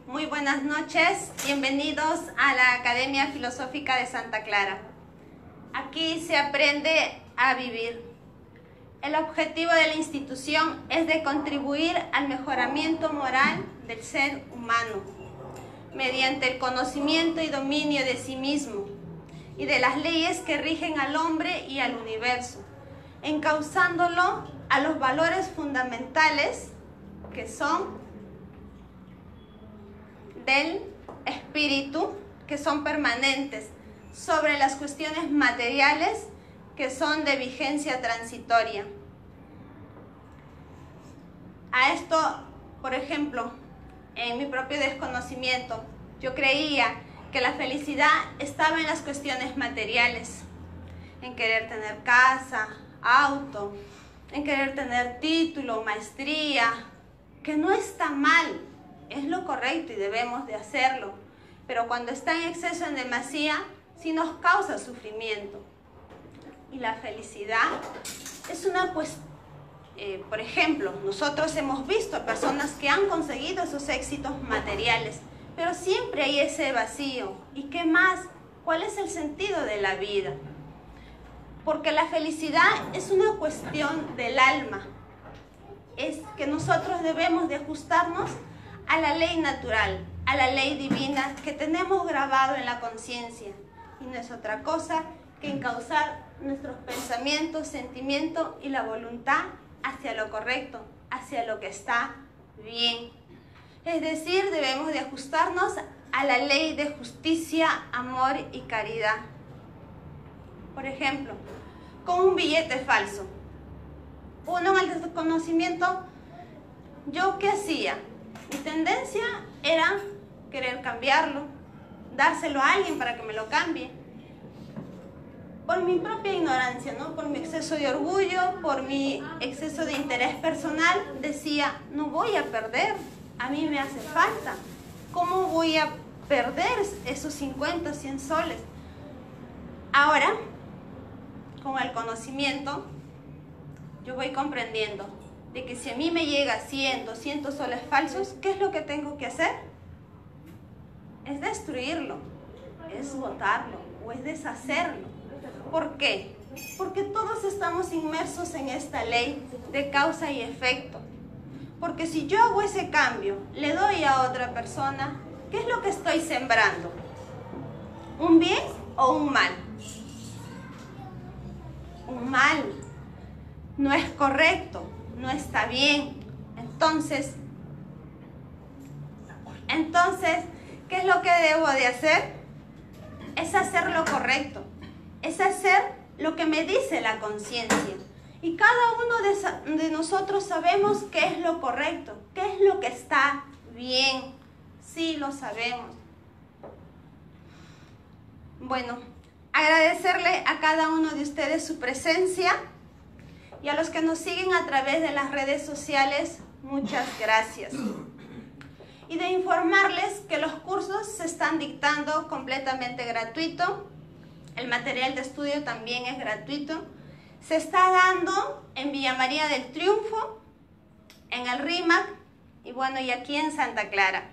Muy buenas noches, bienvenidos a la Academia Filosófica de Santa Clara. Aquí se aprende a vivir. El objetivo de la institución es de contribuir al mejoramiento moral del ser humano, mediante el conocimiento y dominio de sí mismo y de las leyes que rigen al hombre y al universo, encauzándolo a los valores fundamentales que son del espíritu, que son permanentes, sobre las cuestiones materiales que son de vigencia transitoria. A esto, por ejemplo, en mi propio desconocimiento, yo creía que la felicidad estaba en las cuestiones materiales, en querer tener casa, auto, en querer tener título, maestría, que no está mal, es lo correcto y debemos de hacerlo, pero cuando está en exceso, en demasía, sí nos causa sufrimiento. Y la felicidad es una cuestión, por ejemplo, nosotros hemos visto personas que han conseguido esos éxitos materiales, pero siempre hay ese vacío. ¿Y qué más? ¿Cuál es el sentido de la vida? Porque la felicidad es una cuestión del alma. Es que nosotros debemos de ajustarnos a la ley natural, a la ley divina que tenemos grabado en la conciencia. Y no es otra cosa que encauzar nuestros pensamientos, sentimientos y la voluntad hacia lo correcto, hacia lo que está bien. Es decir, debemos de ajustarnos a la ley de justicia, amor y caridad. Por ejemplo, con un billete falso. Uno en el desconocimiento, ¿yo qué hacía? Mi tendencia era querer cambiarlo, dárselo a alguien para que me lo cambie. Por mi propia ignorancia, ¿no? Por mi exceso de orgullo, por mi exceso de interés personal, decía, no voy a perder, a mí me hace falta. ¿Cómo voy a perder esos 50, 100 soles? Ahora, con el conocimiento, yo voy comprendiendo de que si a mí me llega 100, 200 soles falsos, ¿qué es lo que tengo que hacer? Es destruirlo, es botarlo o es deshacerlo. ¿Por qué? Porque todos estamos inmersos en esta ley de causa y efecto. Porque si yo hago ese cambio, le doy a otra persona, ¿qué es lo que estoy sembrando? ¿Un bien o un mal? Un mal. No es correcto, no está bien. Entonces, ¿qué es lo que debo de hacer? Es hacer lo correcto. Es hacer lo que me dice la conciencia. Y cada uno de nosotros sabemos qué es lo correcto, qué es lo que está bien. Sí, lo sabemos. Bueno, agradecerle a cada uno de ustedes su presencia y a los que nos siguen a través de las redes sociales, muchas gracias. Y de informarles que los cursos se están dictando completamente gratuito. El material de estudio también es gratuito. Se está dando en Villa María del Triunfo, en el RIMAC y bueno, y aquí en Santa Clara.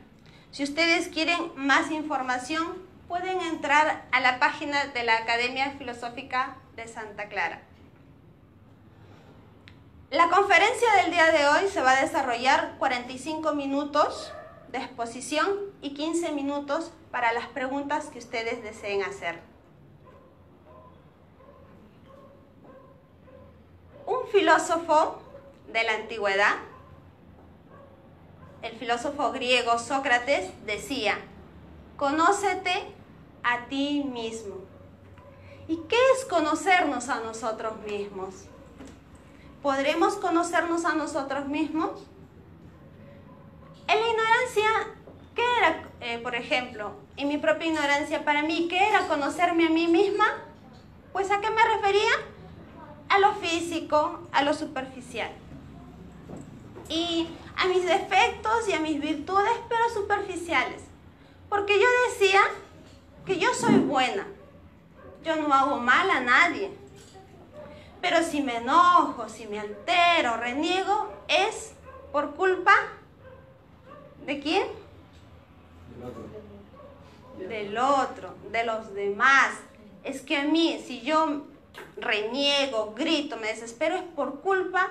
Si ustedes quieren más información, pueden entrar a la página de la Academia Filosófica de Santa Clara. La conferencia del día de hoy se va a desarrollar 45 minutos de exposición y 15 minutos para las preguntas que ustedes deseen hacer. Un filósofo de la antigüedad, el filósofo griego Sócrates, decía, conócete a ti mismo. ¿Y qué es conocernos a nosotros mismos? ¿Podremos conocernos a nosotros mismos? En la ignorancia, ¿qué era, por ejemplo, en mi propia ignorancia para mí, qué era conocerme a mí misma? Pues ¿a qué me refería? A lo físico, a lo superficial. Y a mis defectos y a mis virtudes, pero superficiales. Porque yo decía que yo soy buena. Yo no hago mal a nadie. Pero si me enojo, si me altero, reniego, es por culpa ¿de quién? Del otro, de los demás. Es que a mí, si yo reniego, grito, me desespero, es por culpa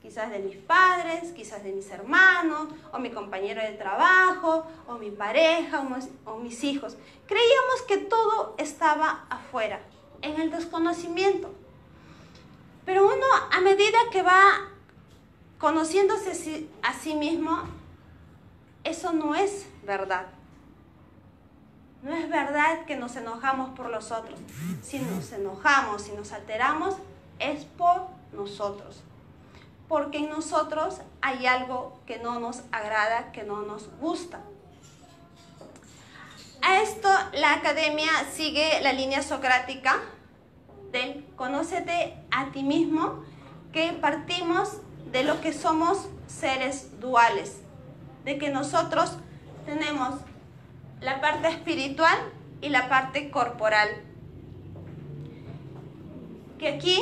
quizás de mis padres, quizás de mis hermanos, o mi compañero de trabajo, o mi pareja, o mis hijos. Creíamos que todo estaba afuera, en el desconocimiento. Pero uno, a medida que va conociéndose a sí mismo, eso no es verdad. No es verdad que nos enojamos por los otros. Si nos enojamos, si nos alteramos, es por nosotros. Porque en nosotros hay algo que no nos agrada, que no nos gusta. A esto la academia sigue la línea socrática del conócete a ti mismo, que partimos de lo que somos seres duales, de que nosotros tenemos la parte espiritual y la parte corporal. Que aquí,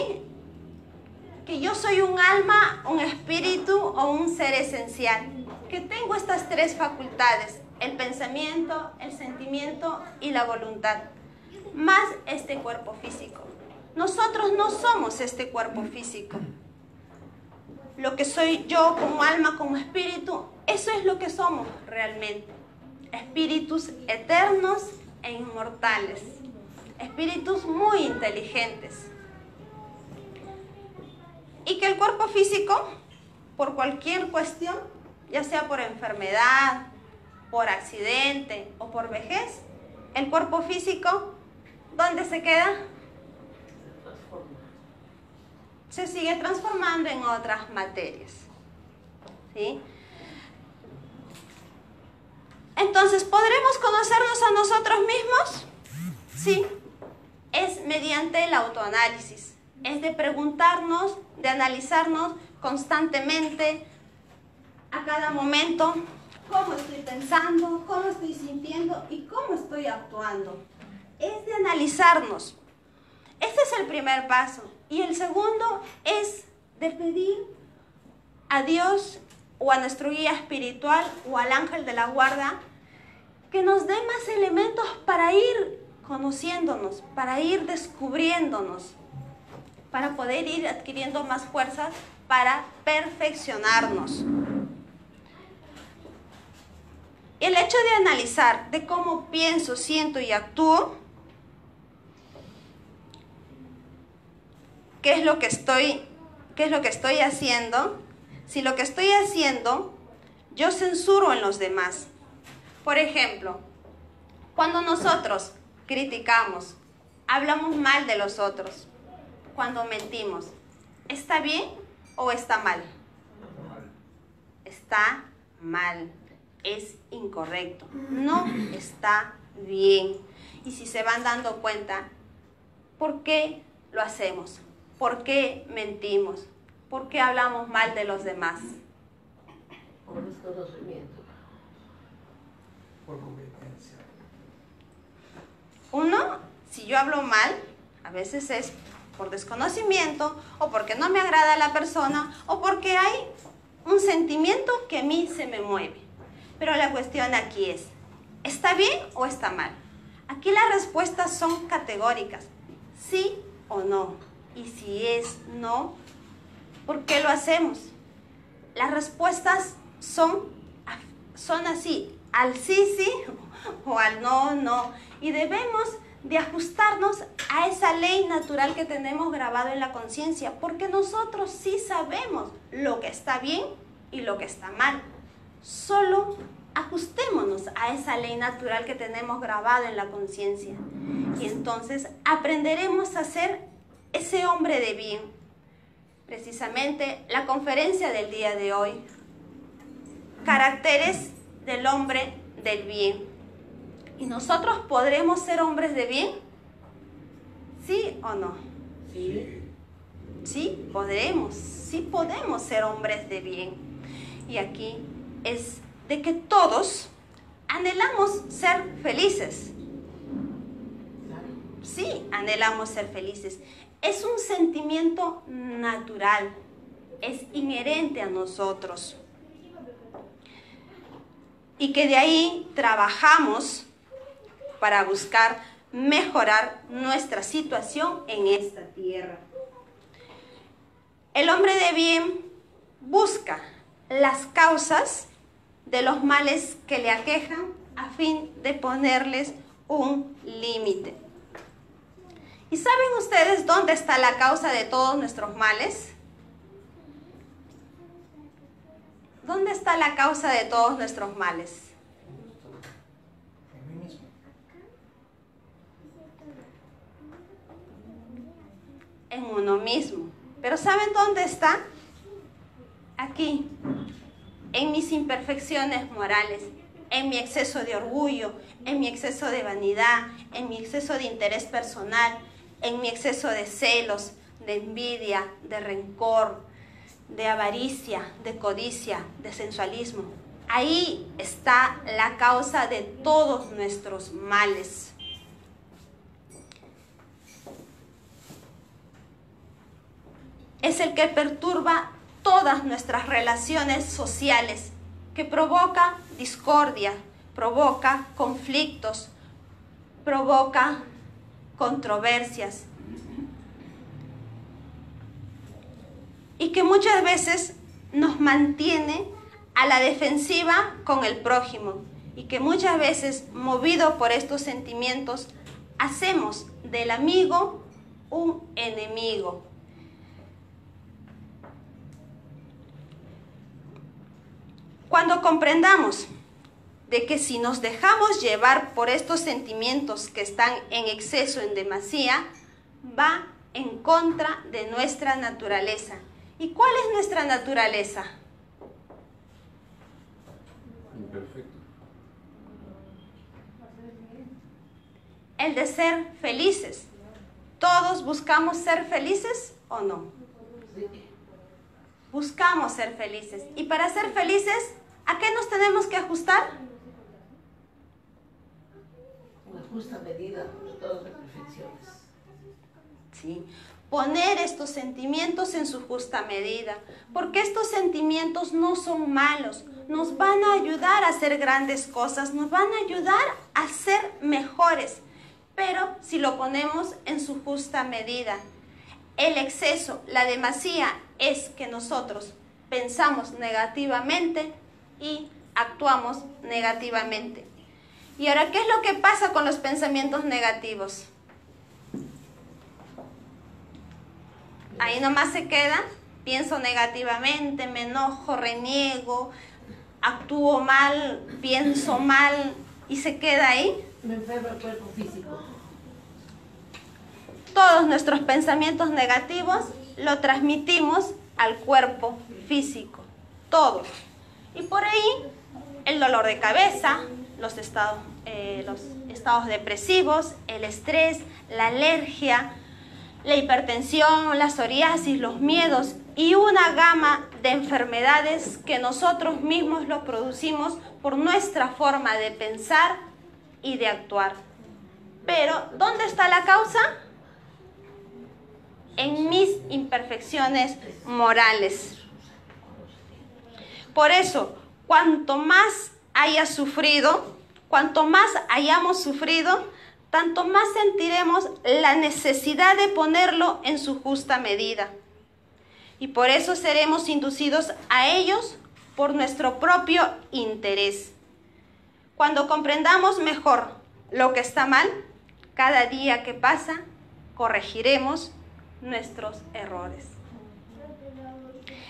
que yo soy un alma, un espíritu o un ser esencial, que tengo estas tres facultades, el pensamiento, el sentimiento y la voluntad, más este cuerpo físico. Nosotros no somos este cuerpo físico. Lo que soy yo como alma, como espíritu, eso es lo que somos realmente. Espíritus eternos e inmortales. Espíritus muy inteligentes. Y que el cuerpo físico, por cualquier cuestión, ya sea por enfermedad, por accidente o por vejez, el cuerpo físico, ¿dónde se queda? Se sigue transformando en otras materias. ¿Sí? Entonces, ¿podremos conocernos a nosotros mismos? Sí, es mediante el autoanálisis. Es de preguntarnos, de analizarnos constantemente, a cada momento, cómo estoy pensando, cómo estoy sintiendo y cómo estoy actuando. Es de analizarnos. Este es el primer paso. Y el segundo es de pedir a Dios o a nuestro guía espiritual o al ángel de la guarda que nos dé más elementos para ir conociéndonos, para ir descubriéndonos, para poder ir adquiriendo más fuerzas para perfeccionarnos. El hecho de analizar de cómo pienso, siento y actúo, qué es lo que estoy haciendo, si lo que estoy haciendo yo censuro en los demás. Por ejemplo, cuando nosotros criticamos, hablamos mal de los otros, cuando mentimos, ¿está bien o está mal? Está mal, es incorrecto, no está bien. Y si se van dando cuenta, ¿por qué lo hacemos? ¿Por qué mentimos? ¿Por qué hablamos mal de los demás? Por desconocimiento. Por competencia. Uno, si yo hablo mal, a veces es por desconocimiento, o porque no me agrada la persona, o porque hay un sentimiento que a mí se me mueve. Pero la cuestión aquí es, ¿está bien o está mal? Aquí las respuestas son categóricas, sí o no. Y si es no, ¿por qué lo hacemos? Las respuestas son así, al sí, sí, o al no, no. Y debemos de ajustarnos a esa ley natural que tenemos grabado en la conciencia, porque nosotros sí sabemos lo que está bien y lo que está mal. Solo ajustémonos a esa ley natural que tenemos grabado en la conciencia. Y entonces aprenderemos a ser ese hombre de bien. Precisamente la conferencia del día de hoy, caracteres del hombre del bien. ¿Y nosotros podremos ser hombres de bien? ¿Sí o no? Sí. Sí, podremos. Sí podemos ser hombres de bien. Y aquí es de que todos anhelamos ser felices. Sí, anhelamos ser felices. Es un sentimiento natural, es inherente a nosotros. y que de ahí trabajamos para buscar mejorar nuestra situación en esta tierra. El hombre de bien busca las causas de los males que le aquejan a fin de ponerles un límite. ¿Y saben ustedes dónde está la causa de todos nuestros males? ¿Dónde está la causa de todos nuestros males? En mí mismo. En uno mismo. ¿Pero saben dónde está? Aquí, en mis imperfecciones morales, en mi exceso de orgullo, en mi exceso de vanidad, en mi exceso de interés personal, en mi exceso de celos, de envidia, de rencor, de avaricia, de codicia, de sensualismo. Ahí está la causa de todos nuestros males. Es el que perturba todas nuestras relaciones sociales, que provoca discordia, provoca conflictos, provoca controversias. Y que muchas veces nos mantiene a la defensiva con el prójimo. Y que muchas veces, movido por estos sentimientos, hacemos del amigo un enemigo. Cuando comprendamos de que si nos dejamos llevar por estos sentimientos que están en exceso, en demasía, va en contra de nuestra naturaleza. ¿Y cuál es nuestra naturaleza? Imperfecto. El de ser felices. ¿Todos buscamos ser felices o no? Sí. Buscamos ser felices. Y para ser felices, ¿a qué nos tenemos que ajustar? Una justa medida de todas las perfecciones. Sí. Poner estos sentimientos en su justa medida, porque estos sentimientos no son malos, nos van a ayudar a hacer grandes cosas, nos van a ayudar a ser mejores, pero si lo ponemos en su justa medida. El exceso, la demasía, es que nosotros pensamos negativamente y actuamos negativamente. Y ahora, ¿qué es lo que pasa con los pensamientos negativos? Ahí nomás se queda, pienso negativamente, me enojo, reniego, actúo mal, pienso mal y se queda ahí. Me enferma el cuerpo físico. Todos nuestros pensamientos negativos lo transmitimos al cuerpo físico, todos. Y por ahí el dolor de cabeza, los estados depresivos, el estrés, la alergia, la hipertensión, la psoriasis, los miedos y una gama de enfermedades que nosotros mismos los producimos por nuestra forma de pensar y de actuar. Pero, ¿dónde está la causa? En mis imperfecciones morales. Por eso, cuanto más hayas sufrido, cuanto más hayamos sufrido, tanto más sentiremos la necesidad de ponerlo en su justa medida. Y por eso seremos inducidos a ellos por nuestro propio interés. Cuando comprendamos mejor lo que está mal, cada día que pasa, corregiremos nuestros errores.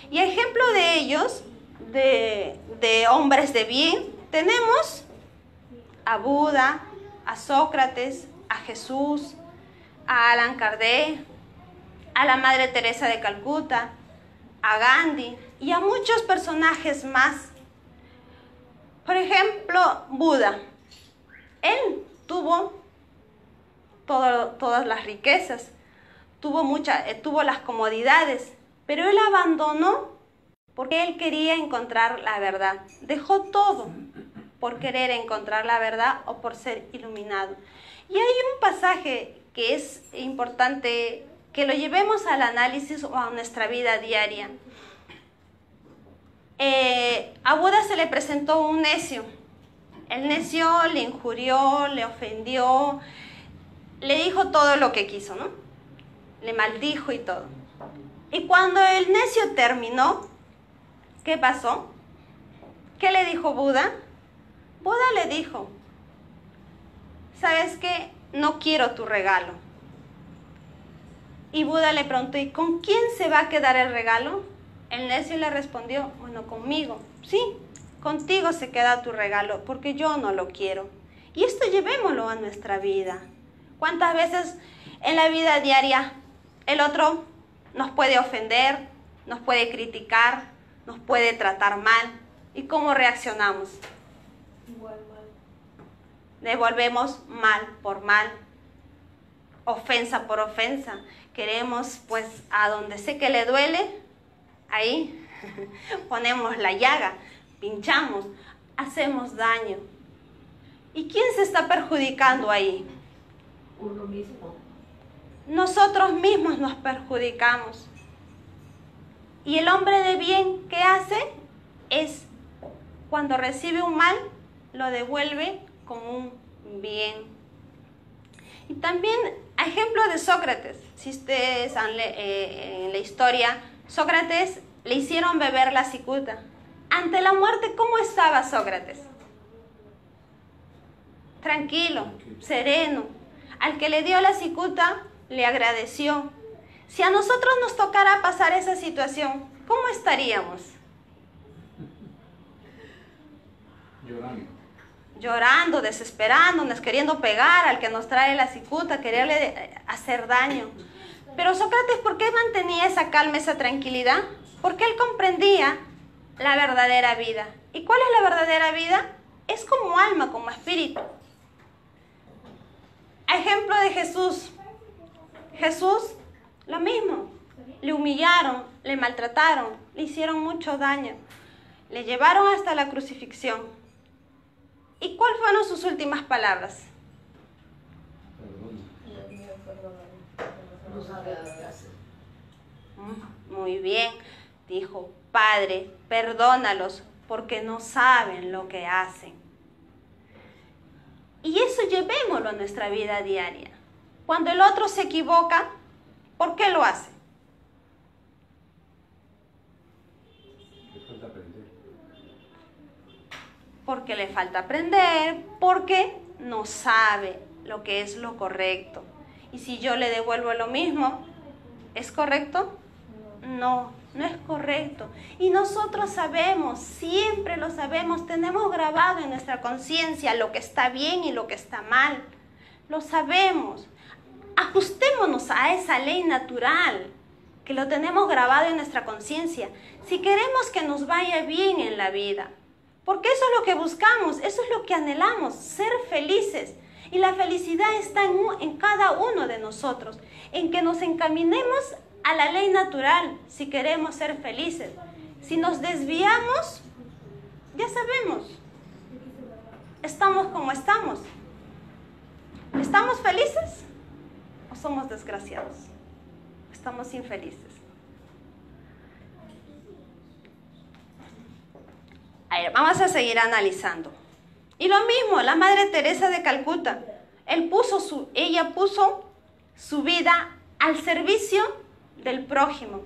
Y ejemplo de ellos, de hombres de bien, tenemos a Buda, a Sócrates, a Jesús, a Allan Kardec, a la Madre Teresa de Calcuta, a Gandhi y a muchos personajes más. Por ejemplo, Buda. Él tuvo todas las riquezas, tuvo las comodidades, pero él abandonó porque él quería encontrar la verdad. Dejó todo por querer encontrar la verdad o por ser iluminado. Y hay un pasaje que es importante que lo llevemos al análisis o a nuestra vida diaria. A Buda se le presentó un necio El necio le injurió, le ofendió, le dijo todo lo que quiso, ¿no? Le maldijo y todo. Y cuando el necio terminó, ¿qué pasó? ¿Qué le dijo Buda? Buda le dijo, ¿sabes qué? No quiero tu regalo. Y Buda le preguntó, ¿y con quién se va a quedar el regalo? El necio le respondió, bueno, conmigo. Sí, contigo se queda tu regalo, porque yo no lo quiero. Y esto llevémoslo a nuestra vida. ¿Cuántas veces en la vida diaria el otro nos puede ofender, nos puede criticar, nos puede tratar mal? ¿Y cómo reaccionamos? Igual mal. Devolvemos mal por mal, ofensa por ofensa. Queremos, pues, a donde sé que le duele, ahí ponemos la llaga, pinchamos, hacemos daño. ¿Y quién se está perjudicando ahí? Uno mismo. Nosotros mismos nos perjudicamos. Y el hombre de bien, ¿qué hace? Es, cuando recibe un mal, lo devuelve con un bien. Y también, ejemplo de Sócrates. Si ustedes en la historia, Sócrates le hicieron beber la cicuta. Ante la muerte, ¿cómo estaba Sócrates? Tranquilo, sereno. Al que le dio la cicuta, le agradeció. Si a nosotros nos tocara pasar esa situación, ¿cómo estaríamos? Llorando. Llorando, desesperándonos, queriendo pegar al que nos trae la cicuta, quererle hacer daño. Pero Sócrates, ¿por qué mantenía esa calma, esa tranquilidad? Porque él comprendía la verdadera vida. ¿Y cuál es la verdadera vida? Es como alma, como espíritu. Ejemplo de Jesús. Jesús, lo mismo. Le humillaron, le maltrataron, le hicieron mucho daño. Le llevaron hasta la crucifixión. ¿Y cuáles fueron sus últimas palabras? No sabe lo que hace. Muy bien. Dijo, Padre, perdónalos porque no saben lo que hacen. Y eso llevémoslo a nuestra vida diaria. Cuando el otro se equivoca, ¿por qué lo hace? Le falta aprender. Porque le falta aprender, porque no sabe lo que es lo correcto. Y si yo le devuelvo lo mismo, ¿es correcto? No, no es correcto. Y nosotros sabemos, siempre lo sabemos, tenemos grabado en nuestra conciencia lo que está bien y lo que está mal. Lo sabemos. Ajustémonos a esa ley natural que lo tenemos grabado en nuestra conciencia. Si queremos que nos vaya bien en la vida, porque eso es lo que buscamos, eso es lo que anhelamos, ser felices. Y la felicidad está en cada uno de nosotros, en que nos encaminemos a la ley natural si queremos ser felices. Si nos desviamos, ya sabemos, estamos como estamos. ¿Estamos felices o somos desgraciados? Estamos infelices. A ver, vamos a seguir analizando. Y lo mismo, la Madre Teresa de Calcuta, ella puso su vida al servicio del prójimo,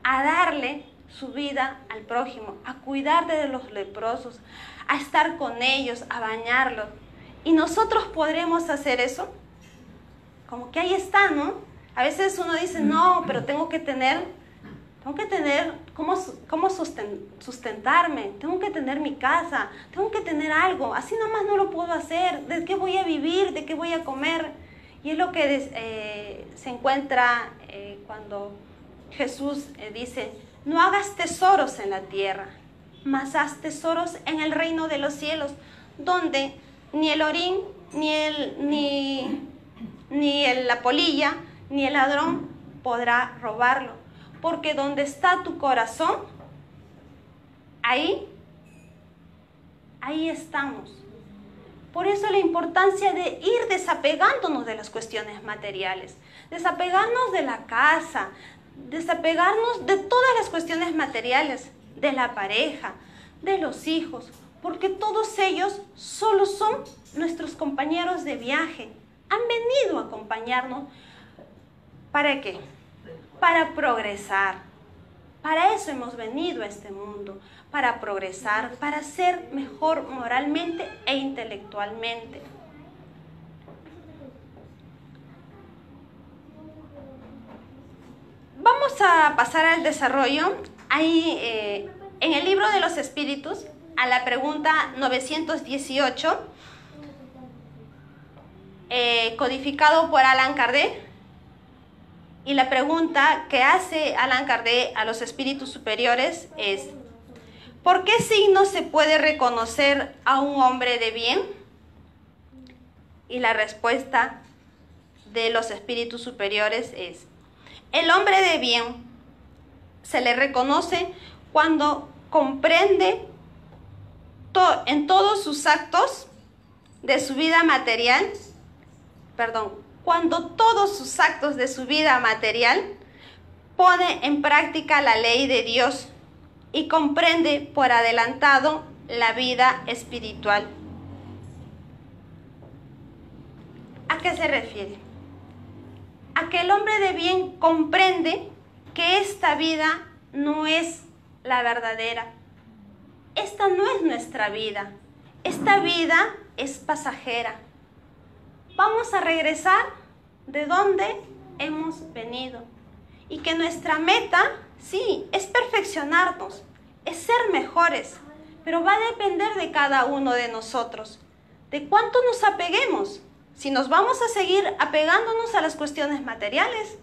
a darle su vida al prójimo, a cuidar de los leprosos, a estar con ellos, a bañarlos. ¿Y nosotros podremos hacer eso? Como que ahí está, ¿no? A veces uno dice, no, pero tengo que tener cómo sustentarme, tengo que tener mi casa, tengo que tener algo, así nomás no lo puedo hacer, ¿de qué voy a vivir? ¿De qué voy a comer? Y es lo que se encuentra cuando Jesús dice, no hagas tesoros en la tierra, mas haz tesoros en el reino de los cielos, donde ni el orín, la polilla, ni el ladrón podrá robarlo. Porque donde está tu corazón, ahí estamos. Por eso la importancia de ir desapegándonos de las cuestiones materiales, desapegarnos de la casa, desapegarnos de todas las cuestiones materiales, de la pareja, de los hijos. porque todos ellos solo son nuestros compañeros de viaje. Han venido a acompañarnos. ¿Para qué? Para progresar. Para eso hemos venido a este mundo, para progresar, para ser mejor moralmente e intelectualmente. Vamos a pasar al desarrollo. Ahí, en el libro de los espíritus, a la pregunta 918, codificado por Allan Kardec, y la pregunta que hace Allan Kardec a los espíritus superiores es: ¿por qué signo se puede reconocer a un hombre de bien? Y la respuesta de los espíritus superiores es: el hombre de bien se le reconoce cuando comprende en todos sus actos de su vida material, cuando todos sus actos de su vida material pone en práctica la ley de Dios y comprende por adelantado la vida espiritual. ¿A qué se refiere? A que el hombre de bien comprende que esta vida no es la verdadera. Esta no es nuestra vida. Esta vida es pasajera. Vamos a regresar de donde hemos venido. Y que nuestra meta, sí, es perfeccionarnos, es ser mejores, pero va a depender de cada uno de nosotros, de cuánto nos apeguemos, si nos vamos a seguir apegándonos a las cuestiones materiales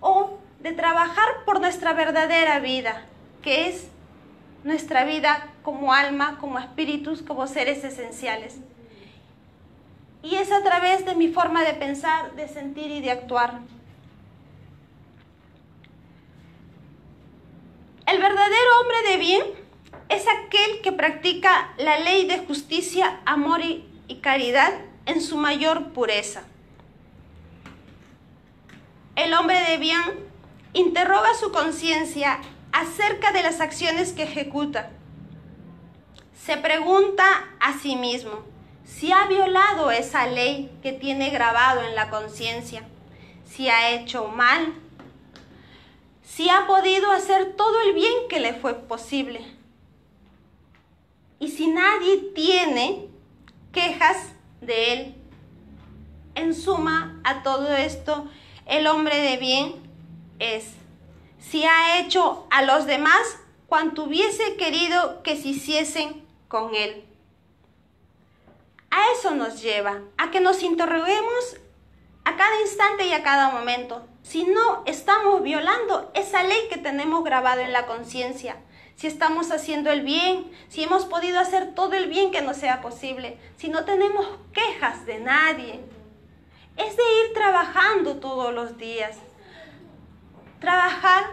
o de trabajar por nuestra verdadera vida, que es nuestra vida como alma, como espíritus, como seres esenciales. Y es a través de mi forma de pensar, de sentir y de actuar. El verdadero hombre de bien es aquel que practica la ley de justicia, amor y caridad en su mayor pureza. El hombre de bien interroga su conciencia acerca de las acciones que ejecuta. Se pregunta a sí mismo si ha violado esa ley que tiene grabado en la conciencia, si ha hecho mal, si ha podido hacer todo el bien que le fue posible. Y si nadie tiene quejas de él. En suma, a todo esto, el hombre de bien es si ha hecho a los demás cuanto hubiese querido que se hiciesen con él. A eso nos lleva, a que nos interroguemos a cada instante y a cada momento si no estamos violando esa ley que tenemos grabado en la conciencia, si estamos haciendo el bien, si hemos podido hacer todo el bien que nos sea posible, si no tenemos quejas de nadie. Es de ir trabajando todos los días, trabajar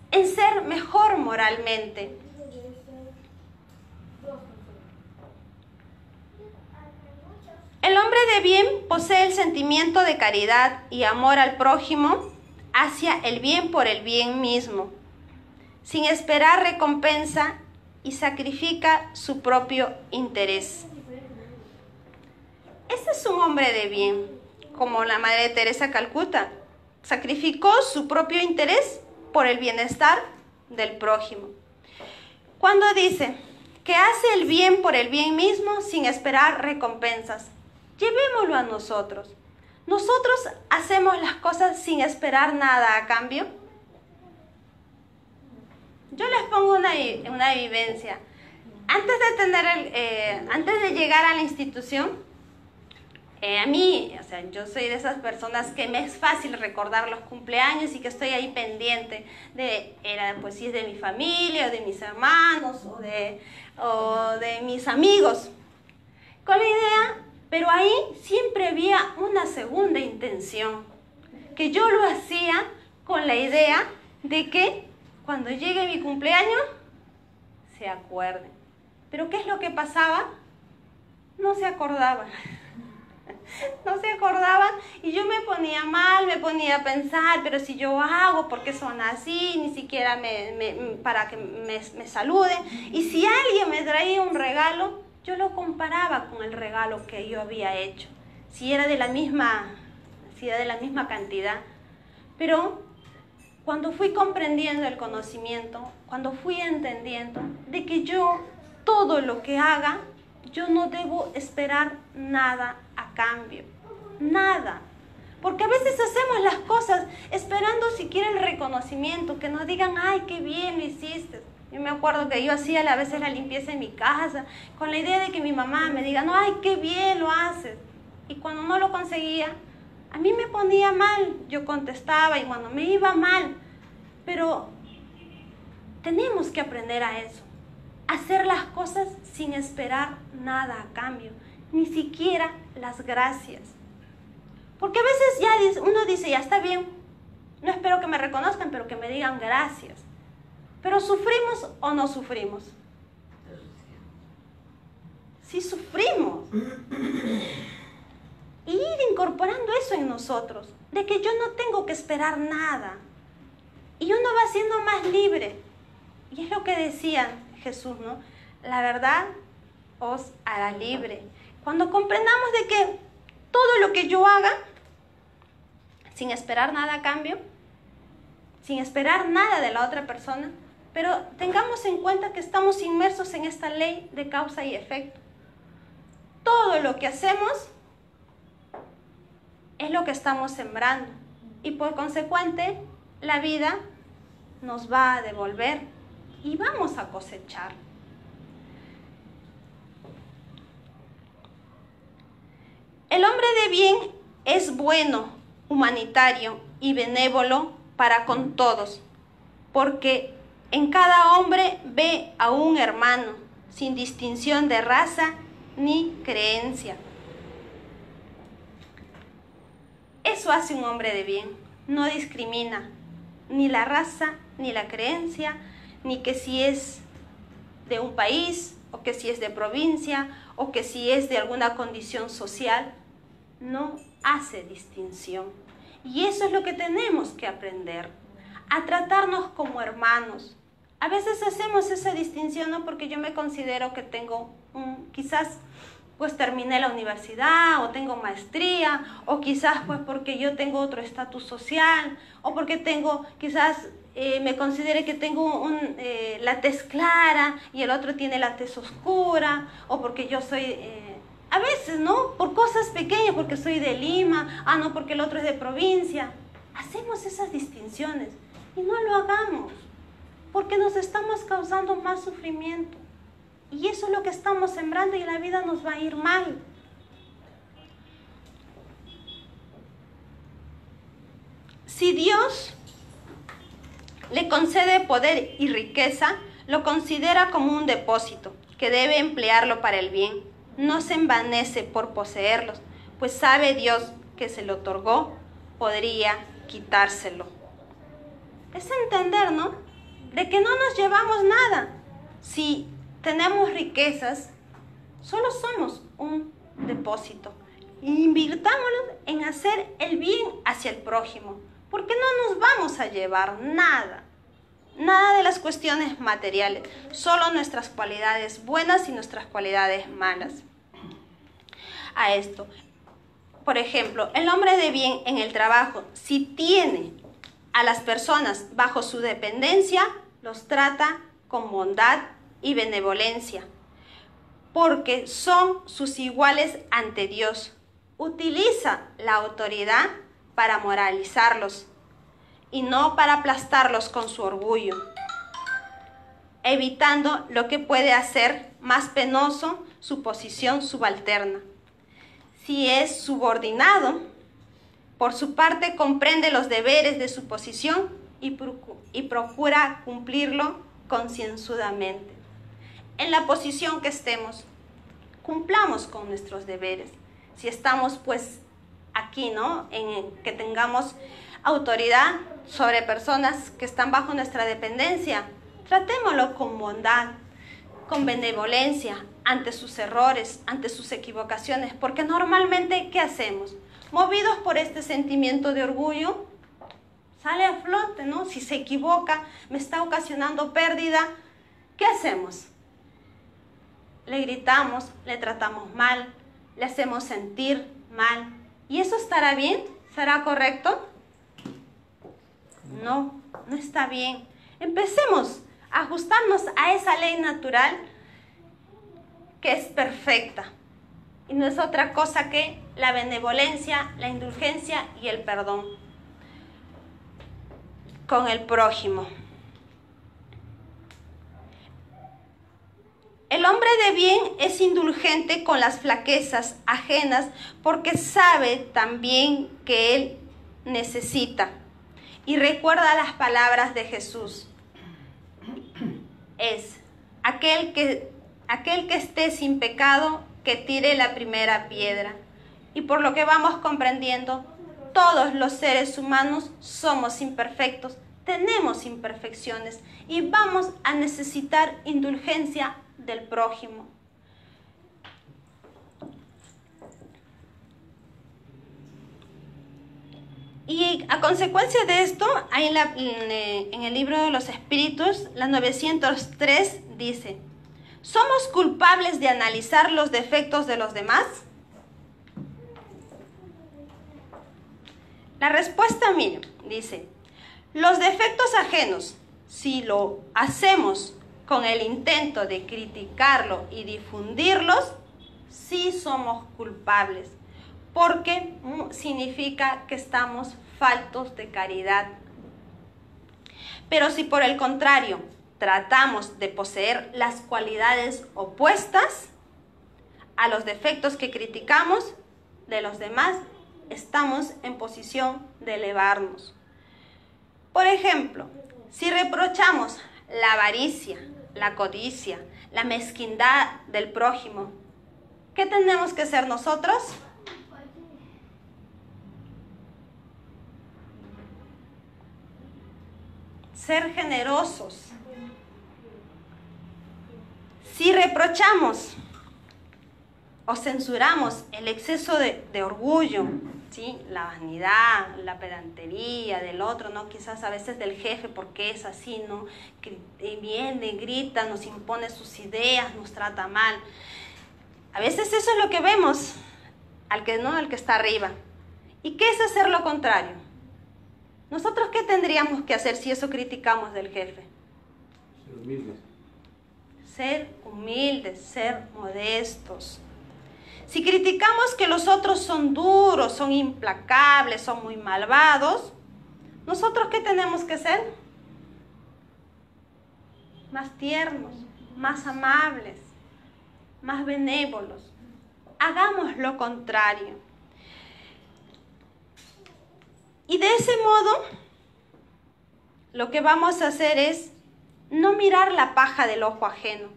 en ser mejor moralmente. El hombre de bien posee el sentimiento de caridad y amor al prójimo hacia el bien por el bien mismo, sin esperar recompensa, y sacrifica su propio interés. Este es un hombre de bien, como la Madre Teresa Calcuta. Sacrificó su propio interés por el bienestar del prójimo. Cuando dice que hace el bien por el bien mismo sin esperar recompensas, llevémoslo a nosotros. ¿Nosotros hacemos las cosas sin esperar nada a cambio? Yo les pongo una vivencia. Antes de llegar a la institución, a mí, yo soy de esas personas que me es fácil recordar los cumpleaños y que estoy ahí pendiente pues si es de mi familia, o de mis hermanos, o de mis amigos. Con la idea, pero ahí siempre había una segunda intención, que yo lo hacía con la idea de que cuando llegue mi cumpleaños, se acuerden. Pero ¿qué es lo que pasaba? No se acordaban. No se acordaban y yo me ponía mal, me ponía a pensar, pero si yo hago, ¿por qué son así? Ni siquiera para que me saluden. Y si alguien me traía un regalo, yo lo comparaba con el regalo que yo había hecho, si era de la misma cantidad. Pero cuando fui comprendiendo el conocimiento, cuando fui entendiendo de que yo todo lo que haga, yo no debo esperar nada a cambio, nada. Porque a veces hacemos las cosas esperando siquiera el reconocimiento, que nos digan, ay, qué bien lo hiciste. Yo me acuerdo que yo hacía a veces la limpieza en mi casa, con la idea de que mi mamá me diga, no, ay, qué bien lo haces. Y cuando no lo conseguía, a mí me ponía mal, yo contestaba y cuando me iba mal. Pero tenemos que aprender a eso. Hacer las cosas sin esperar nada a cambio, ni siquiera las gracias. Porque a veces ya uno dice, ya está bien, no espero que me reconozcan, pero que me digan gracias. Pero ¿sufrimos o no sufrimos? Sí sufrimos. Y ir incorporando eso en nosotros, de que yo no tengo que esperar nada. Y uno va siendo más libre. Y es lo que decía Jesús, ¿no? La verdad os hará libre. Cuando comprendamos de que todo lo que yo haga, sin esperar nada a cambio, sin esperar nada de la otra persona, pero tengamos en cuenta que estamos inmersos en esta ley de causa y efecto. Todo lo que hacemos es lo que estamos sembrando. Y por consecuente, la vida nos va a devolver y vamos a cosechar. El hombre de bien es bueno, humanitario y benévolo para con todos, porque en cada hombre ve a un hermano, sin distinción de raza ni creencia. Eso hace un hombre de bien, no discrimina ni la raza, ni la creencia, ni que si es de un país, o que si es de provincia, o que si es de alguna condición social. No hace distinción. Y eso es lo que tenemos que aprender, a tratarnos como hermanos. A veces hacemos esa distinción, ¿no? Porque yo me considero que tengo quizás pues terminé la universidad, o tengo maestría, o quizás pues porque yo tengo otro estatus social, o porque tengo, quizás me considere que tengo la tez clara y el otro tiene la tez oscura, o porque yo soy, a veces, ¿no? Por cosas pequeñas, porque soy de Lima, no, porque el otro es de provincia. Hacemos esas distinciones y no lo hagamos, porque nos estamos causando más sufrimiento. Y eso es lo que estamos sembrando y la vida nos va a ir mal. Si Dios le concede poder y riqueza, lo considera como un depósito que debe emplearlo para el bien. No se envanece por poseerlos, pues sabe Dios que se lo otorgó, podría quitárselo. Es entender, ¿no? De que no nos llevamos nada. Si tenemos riquezas, solo somos un depósito. Invirtámonos en hacer el bien hacia el prójimo, porque no nos vamos a llevar nada. Nada de las cuestiones materiales, solo nuestras cualidades buenas y nuestras cualidades malas. A esto, por ejemplo, el hombre de bien en el trabajo, si tiene a las personas bajo su dependencia, los trata con bondad y benevolencia, porque son sus iguales ante Dios. Utiliza la autoridad para moralizarlos y no para aplastarlos con su orgullo, evitando lo que puede hacer más penoso su posición subalterna. Si es subordinado, por su parte comprende los deberes de su posición y procura cumplirlo concienzudamente. En la posición que estemos, cumplamos con nuestros deberes. Si estamos pues aquí, ¿no? En que tengamos autoridad sobre personas que están bajo nuestra dependencia, tratémoslo con bondad. con benevolencia ante sus errores, ante sus equivocaciones, porque normalmente, ¿qué hacemos? Movidos por este sentimiento de orgullo, sale a flote, ¿no? Si se equivoca, me está ocasionando pérdida, ¿qué hacemos? Le gritamos, le tratamos mal, le hacemos sentir mal. ¿Y eso estará bien? ¿Será correcto? No, no está bien. Empecemos a ajustarnos a esa ley natural que es perfecta. Y no es otra cosa que la benevolencia, la indulgencia y el perdón con el prójimo. El hombre de bien es indulgente con las flaquezas ajenas porque sabe también que él necesita. Y recuerda las palabras de Jesús. Es aquel que esté sin pecado, que tire la primera piedra. Y por lo que vamos comprendiendo, todos los seres humanos somos imperfectos, tenemos imperfecciones y vamos a necesitar indulgencia del prójimo. Y a consecuencia de esto, hay en el libro de los Espíritus, la 903 dice: ¿somos culpables de analizar los defectos de los demás? La respuesta, miren, dice: los defectos ajenos, si lo hacemos con el intento de criticarlo y difundirlos, sí somos culpables, porque significa que estamos faltos de caridad. Pero si por el contrario tratamos de poseer las cualidades opuestas a los defectos que criticamos de los demás, estamos en posición de elevarnos. Por ejemplo, si reprochamos la avaricia, la codicia, la mezquindad del prójimo, ¿qué tenemos que hacer nosotros? Ser generosos. Si reprochamos o censuramos el exceso de orgullo, ¿sí? La vanidad, la pedantería del otro, ¿no? Quizás a veces del jefe, porque es así, ¿no? Que viene, grita, nos impone sus ideas, nos trata mal. A veces eso es lo que vemos al que está arriba. ¿Y qué es hacer lo contrario? ¿Nosotros qué tendríamos que hacer si eso criticamos del jefe? Ser humildes. Ser humildes, ser modestos. Si criticamos que los otros son duros, son implacables, son muy malvados, ¿nosotros qué tenemos que ser? Más tiernos, más amables, más benévolos. Hagamos lo contrario. Y de ese modo, lo que vamos a hacer es no mirar la paja del ojo ajeno,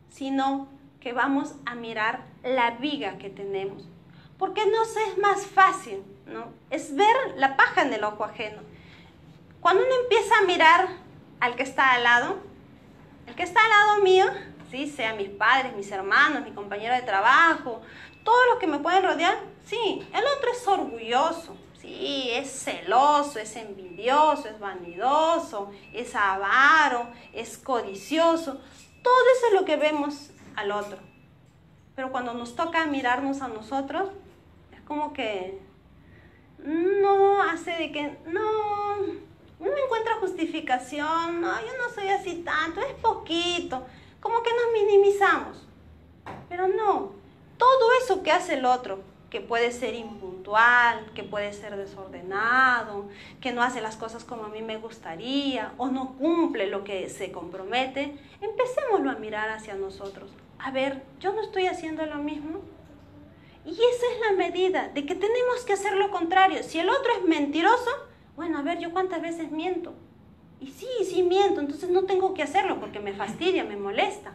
sino que vamos a mirar la viga que tenemos. Porque nos es más fácil, ¿no? Es ver la paja en el ojo ajeno. Cuando uno empieza a mirar al que está al lado, el que está al lado mío, ¿sí? Sea mis padres, mis hermanos, mi compañero de trabajo, todos los que me pueden rodear, sí, el otro es orgulloso, sí, es celoso, es envidioso, es vanidoso, es avaro, es codicioso. Todo eso es lo que vemos al otro. Pero cuando nos toca mirarnos a nosotros, es como que no hace de que, no encuentra justificación, no, yo no soy así tanto, es poquito, como que nos minimizamos. Pero no, todo eso que hace el otro, que puede ser impuntual, que puede ser desordenado, que no hace las cosas como a mí me gustaría o no cumple lo que se compromete, empecémoslo a mirar hacia nosotros. A ver, ¿yo no estoy haciendo lo mismo? Y esa es la medida de que tenemos que hacer lo contrario. Si el otro es mentiroso, bueno, a ver, ¿yo cuántas veces miento? Y sí miento, entonces no tengo que hacerlo porque me fastidia, me molesta.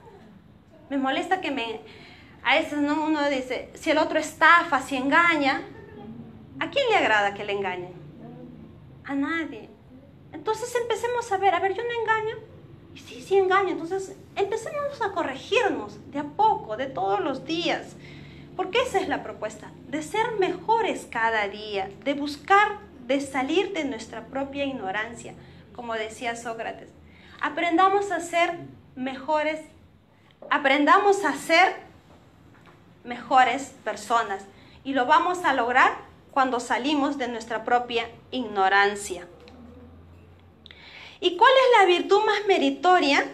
Me molesta que a veces, ¿no? Uno dice, si el otro estafa, si engaña, ¿a quién le agrada que le engañen? A nadie. Entonces empecemos a ver, yo no engaño, Y sí engaña. Entonces empecemos a corregirnos de a poco, de todos los días. Porque esa es la propuesta, de ser mejores cada día, de buscar, de salir de nuestra propia ignorancia, como decía Sócrates. Aprendamos a ser mejores personas, y lo vamos a lograr cuando salimos de nuestra propia ignorancia. ¿Y cuál es la virtud más meritoria?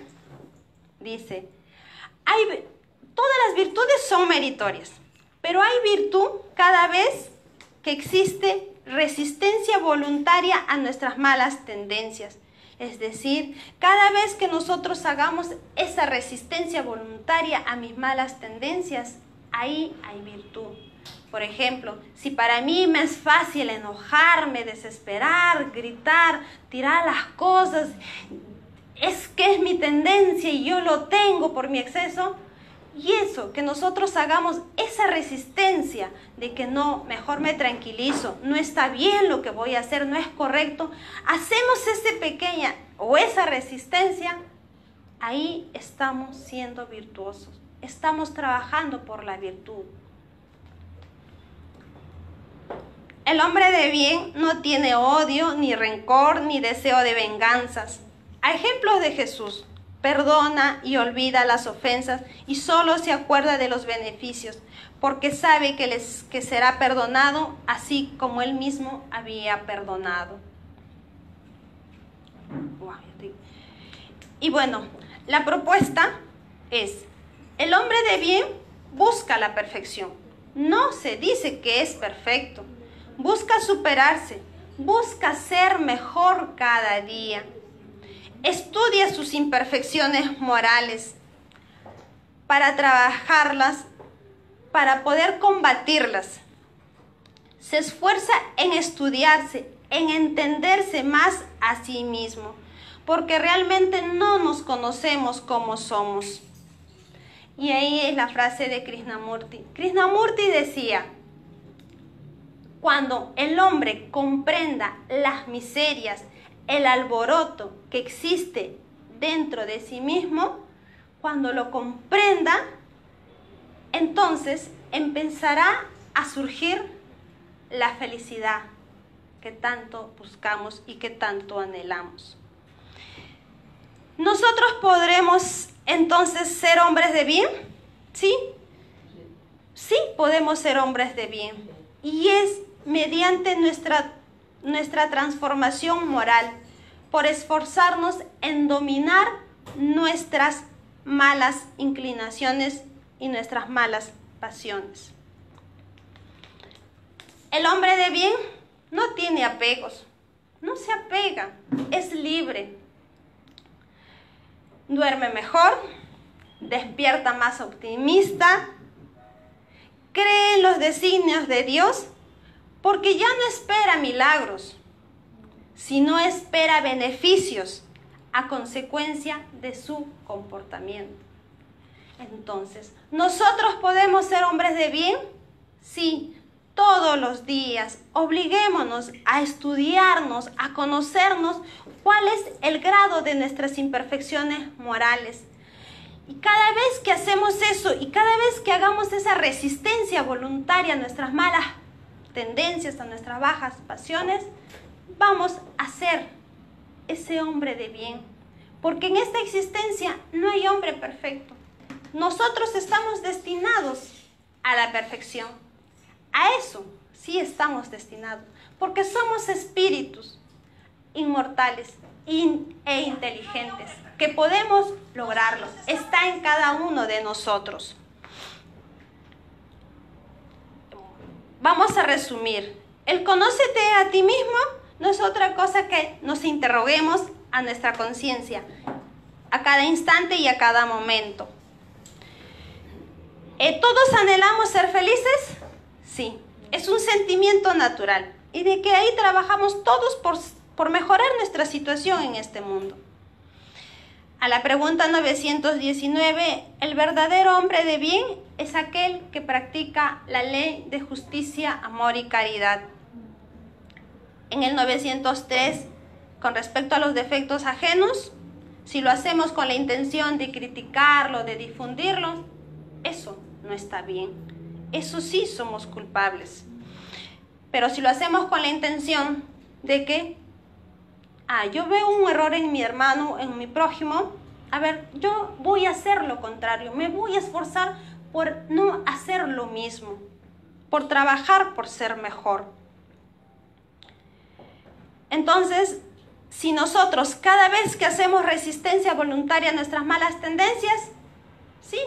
Dice, todas las virtudes son meritorias, pero hay virtud cada vez que existe resistencia voluntaria a nuestras malas tendencias. Es decir, cada vez que nosotros hagamos esa resistencia voluntaria a mis malas tendencias, ahí hay virtud. Por ejemplo, si para mí me es fácil enojarme, desesperar, gritar, tirar las cosas, es que es mi tendencia y yo lo tengo por mi exceso, y eso, que nosotros hagamos esa resistencia de que no, mejor me tranquilizo, no está bien lo que voy a hacer, no es correcto, hacemos esa resistencia, ahí estamos siendo virtuosos, estamos trabajando por la virtud. El hombre de bien no tiene odio, ni rencor, ni deseo de venganzas. A ejemplos de Jesús, perdona y olvida las ofensas y solo se acuerda de los beneficios, porque sabe que será perdonado así como él mismo había perdonado. Y bueno, la propuesta es, el hombre de bien busca la perfección. No se dice que es perfecto. Busca superarse, busca ser mejor cada día. Estudia sus imperfecciones morales para trabajarlas, para poder combatirlas. Se esfuerza en estudiarse, en entenderse más a sí mismo, porque realmente no nos conocemos como somos. Y ahí es la frase de Krishnamurti. Krishnamurti decía, cuando el hombre comprenda las miserias, el alboroto que existe dentro de sí mismo, cuando lo comprenda, entonces empezará a surgir la felicidad que tanto buscamos y que tanto anhelamos. ¿Nosotros podremos entonces ser hombres de bien? ¿Sí? Sí, podemos ser hombres de bien. Y es mediante nuestra transformación moral, por esforzarnos en dominar nuestras malas inclinaciones y nuestras malas pasiones. El hombre de bien no tiene apegos, no se apega, es libre. Duerme mejor, despierta más optimista, cree en los designios de Dios, porque ya no espera milagros, sino espera beneficios a consecuencia de su comportamiento. Entonces, ¿nosotros podemos ser hombres de bien? Sí, todos los días. Obliguémonos a estudiarnos, a conocernos cuál es el grado de nuestras imperfecciones morales. Y cada vez que hacemos eso y cada vez que hagamos esa resistencia voluntaria a nuestras malas tendencias, a nuestras bajas pasiones, vamos a ser ese hombre de bien. Porque en esta existencia no hay hombre perfecto. Nosotros estamos destinados a la perfección. A eso sí estamos destinados. Porque somos espíritus inmortales e inteligentes, que podemos lograrlo. Está en cada uno de nosotros. Vamos a resumir. El conócete a ti mismo no es otra cosa que nos interroguemos a nuestra conciencia a cada instante y a cada momento. ¿Todos anhelamos ser felices? Sí, es un sentimiento natural y de que ahí trabajamos todos por mejorar nuestra situación en este mundo. A la pregunta 919, el verdadero hombre de bien es aquel que practica la ley de justicia, amor y caridad. En el 903, con respecto a los defectos ajenos, si lo hacemos con la intención de criticarlo, de difundirlo, eso no está bien. Eso sí somos culpables. Pero si lo hacemos con la intención de que, yo veo un error en mi hermano, en mi prójimo, a ver, yo voy a hacer lo contrario, me voy a esforzar por no hacer lo mismo, por trabajar por ser mejor. Entonces, si nosotros cada vez que hacemos resistencia voluntaria a nuestras malas tendencias, sí,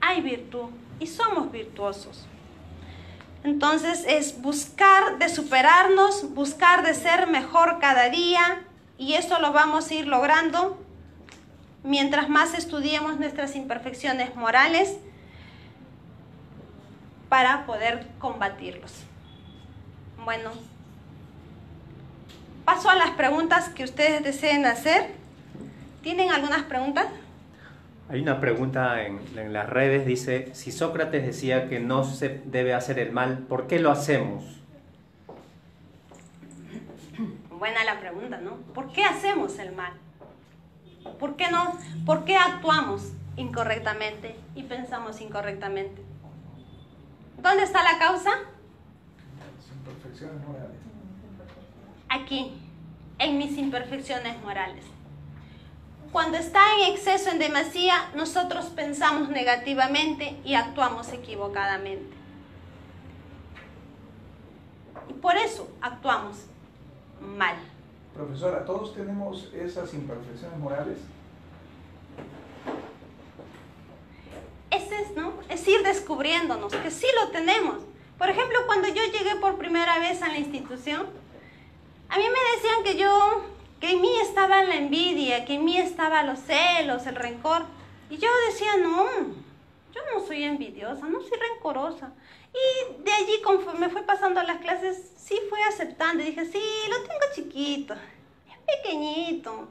hay virtud y somos virtuosos. Entonces es buscar de superarnos, buscar de ser mejor cada día, y eso lo vamos a ir logrando mientras más estudiemos nuestras imperfecciones morales para poder combatirlos. Bueno, paso a las preguntas que ustedes deseen hacer. ¿Tienen algunas preguntas? Hay una pregunta en las redes, dice, si Sócrates decía que no se debe hacer el mal, ¿por qué lo hacemos? Buena la pregunta, ¿no? ¿Por qué hacemos el mal? ¿Por qué no? ¿Por qué actuamos incorrectamente y pensamos incorrectamente? ¿Dónde está la causa? Las imperfecciones morales. Aquí, en mis imperfecciones morales. Cuando está en exceso, en demasía, nosotros pensamos negativamente y actuamos equivocadamente. Y por eso actuamos mal. Profesora, ¿todos tenemos esas imperfecciones morales? ¿No? Es ir descubriéndonos que sí lo tenemos. Por ejemplo, cuando yo llegué por primera vez a la institución, a mí me decían que en mí estaba la envidia, que en mí estaban los celos, el rencor. Y yo decía, no, yo no soy envidiosa, no soy rencorosa. Y de allí, conforme fue pasando las clases, sí fui aceptando. Y dije, sí, lo tengo chiquito, es pequeñito.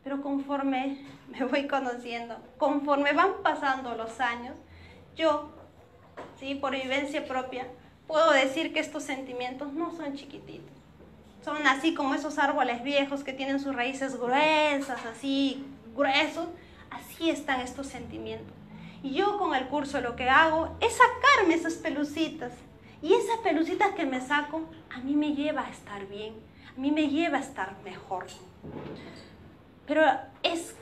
Pero conforme me voy conociendo, conforme van pasando los años, yo, sí, por vivencia propia, puedo decir que estos sentimientos no son chiquititos. Son así como esos árboles viejos que tienen sus raíces gruesas, así, gruesos. Así están estos sentimientos. Y yo con el curso lo que hago es sacarme esas pelucitas. Y esas pelucitas que me saco, a mí me lleva a estar bien, a mí me lleva a estar mejor. Pero es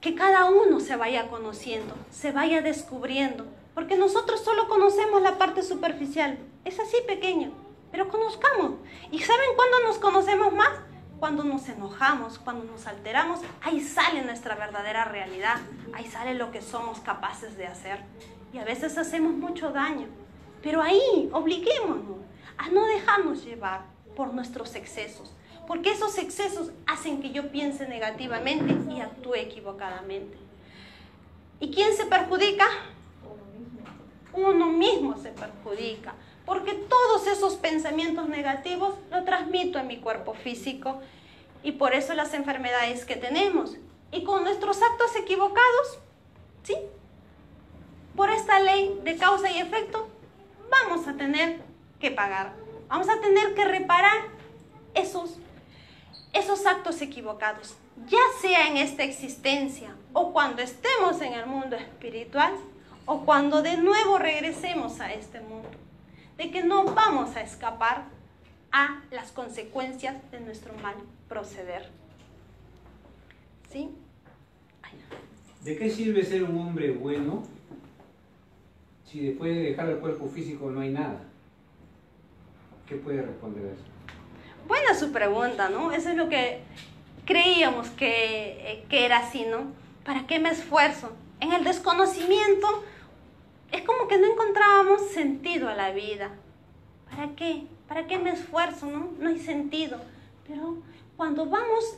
que cada uno se vaya conociendo, se vaya descubriendo, porque nosotros solo conocemos la parte superficial, es así pequeño, pero conozcamos. ¿Y saben cuándo nos conocemos más? Cuando nos enojamos, cuando nos alteramos, ahí sale nuestra verdadera realidad, ahí sale lo que somos capaces de hacer. Y a veces hacemos mucho daño, pero ahí obliguémonos a no dejarnos llevar por nuestros excesos. Porque esos excesos hacen que yo piense negativamente y actúe equivocadamente. ¿Y quién se perjudica? Uno mismo se perjudica. Porque todos esos pensamientos negativos los transmito en mi cuerpo físico. Y por eso las enfermedades que tenemos. Y con nuestros actos equivocados, ¿sí? Por esta ley de causa y efecto, vamos a tener que pagar. Vamos a tener que reparar esos actos equivocados, ya sea en esta existencia o cuando estemos en el mundo espiritual o cuando de nuevo regresemos a este mundo, de que no vamos a escapar a las consecuencias de nuestro mal proceder. ¿Sí? ¿De qué sirve ser un hombre bueno si después de dejar el cuerpo físico no hay nada? ¿Qué puede responder a eso? Buena su pregunta, ¿no? Eso es lo que creíamos que era así, ¿no? ¿Para qué me esfuerzo? En el desconocimiento es como que no encontrábamos sentido a la vida. ¿Para qué? ¿Para qué me esfuerzo, no? No hay sentido. Pero cuando vamos